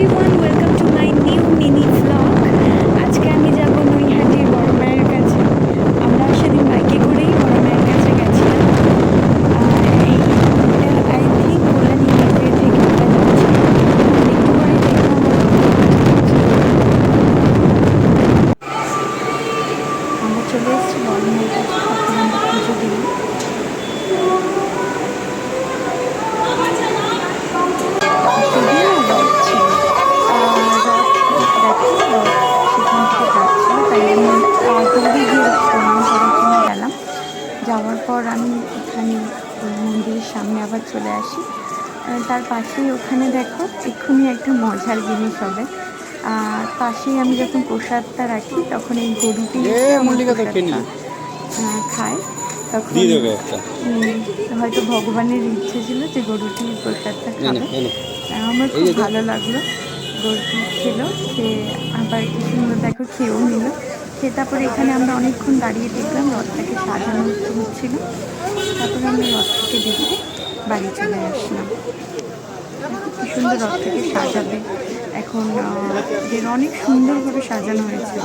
Everyone, welcome to my new mini vlog. আজকে আমি যাব নৈহাটির বড় মায়ের কাছে। আমরা সেদিন বাইকে করেই বড় মায়ের কাছে গেছিলাম। এটা আই থিঙ্ক কল্যাণী হাইওয়ে থেকে আমরা যাচ্ছি। একটু পরেই দেখবো আমার আমরা চলে এসেছি বড় মায়ের কাছে। তখন আমরা পুজো দিলাম। সেদিন রথ ছিল, রথ দেখো রথ সেখান থেকে যাচ্ছিল, তাই আমি দৌড়ে গিয়ে প্রণাম করার জন্য গেলাম। যাওয়ার পর আমি এখানে ওই মন্দিরের সামনে আবার চলে আসি। তার পাশেই ওখানে দেখো এক্ষুনি একটা মজার জিনিস হবে। পাশেই আমি যখন প্রসাদটা রাখি তখন এই গরুটি এসে আমার প্রসাদটা খায়। তখন হয়তো ভগবানের ইচ্ছে ছিল যে গরুটি প্রসাদটা খাবে। আমার খুব ভালো লাগলো। গরুটি খেলো, খেয়ে আবার কি সুন্দর দেখো খেয়েও নিল। খেয়ে তারপরে এখানে আমরা অনেকক্ষণ দাঁড়িয়ে দেখলাম রথটাকে সাজানো হচ্ছিল। তারপরে আমরা রথটাকে দেখে বাড়ি চলে আসলাম। কি সুন্দর রথটাকে সাজাবে এখন, অনেক সুন্দর করে সাজানো হয়েছে।